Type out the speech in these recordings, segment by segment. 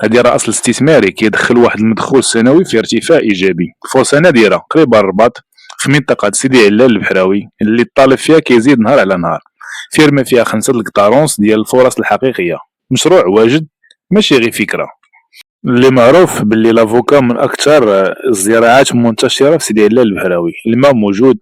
هادي راه أصل استثماري كيدخل واحد المدخول سنوي في ارتفاع إيجابي. فرصة نادرة قريبة للرباط في منطقة سيدي علال البحراوي اللي الطالب فيها كيزيد نهار على نهار. فيرما فيها 5 الكطارونس ديال الفرص الحقيقية، مشروع واجد ماشي غير فكرة. اللي معروف باللي لافوكا من اكثر الزراعات منتشره في سيدي علال البحراوي. الماء موجود،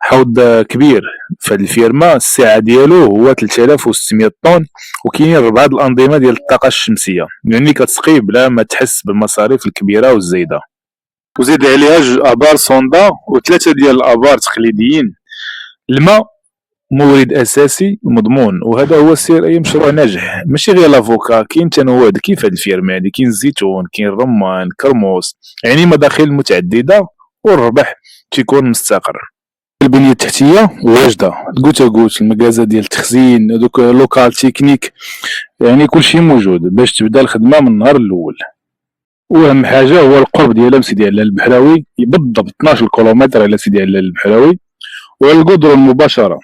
حوض كبير في هذه الفيرما، السعه ديالو هو 3600 طن، وكاينين 4 الانظمه ديال الطاقه الشمسيه، يعني كتسقي بلا ما تحس بالمصاريف الكبيره والزايده. وزيد عليها 2 ابار سوندا وثلاثه ديال الابار تقليديين. الماء مورد اساسي مضمون، وهذا هو سر اي مشروع ناجح. ماشي غير لافوكا، كاين تنوع كيف هاد الفيرما هادي، كاين الزيتون، كاين الرمان، كرموس، يعني مداخل متعدده، والربح تيكون مستقر. البنيه التحتيه واجده، الكوتا المكازا ديال التخزين، هذوك لوكال تكنيك، يعني كلشي موجود باش تبدا الخدمه من النهار الاول. واهم حاجه هو القرب ديالها من سيدي علال البحراوي، بالضبط 12 كيلومتر على سيدي علال البحراوي، وعلى القدرون مباشره،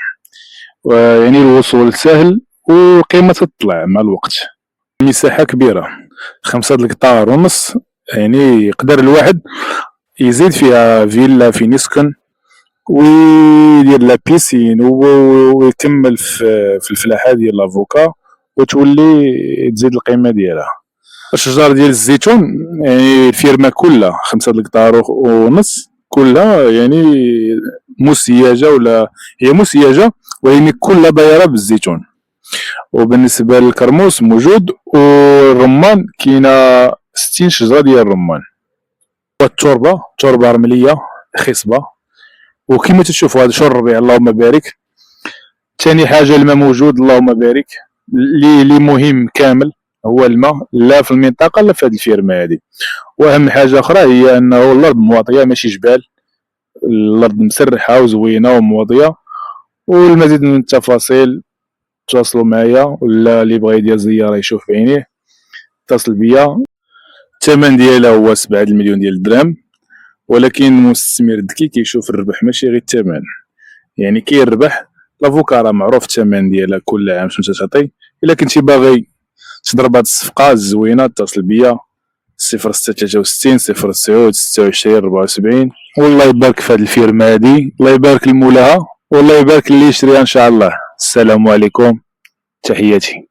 يعني الوصول سهل والقيمة تطلع مع الوقت. مساحة كبيرة، 5 القطار ونص، يعني يقدر الواحد يزيد فيها فيلا فين يسكن ويدير لا بيسين ويكمل في الفلاحة ديال لافوكا، وتولي تزيد القيمة ديالها. الشجار ديال الزيتون، يعني الفيرما كلها 5 القطار ونص كلها يعني مسيجة، ولا هي مسيجة ولكن كلها دايرة بالزيتون. وبالنسبة للكرموس موجود، والرمان كاينة 60 شجرة ديال الرمان. والتربة رملية خصبة، وكما تشوفوا هذا شهر الربيع اللهم بارك. ثاني حاجة الماء موجود اللهم بارك، اللي مهم كامل هو الماء، لا في المنطقة لا في هذه الفيرما هذه. واهم حاجة أخرى هي أنه الأرض مواطية ماشي جبال، الأرض مسرحة وزوينة ومواضية. والمزيد من التفاصيل تواصلوا معايا، ولا اللي بغى يدير زيارة يشوف بعينيه اتصل بيا. الثمن ديالها هو 7 المليون ديال الدرهم، ولكن المستثمر الذكي كيشوف الربح ماشي غير الثمن، يعني كاين الربح. لافوكا راه معروف الثمن ديالها كل عام شنو تعطي. الا كنتي باغي تضرب هاد الصفقة الزوينة اتصل بيا 0663 09 26 74. والله يبارك في هاد الفيرما هادي، الله يبارك لمولاها، والله يبارك اللي يشريها ان شاء الله. السلام عليكم، تحياتي.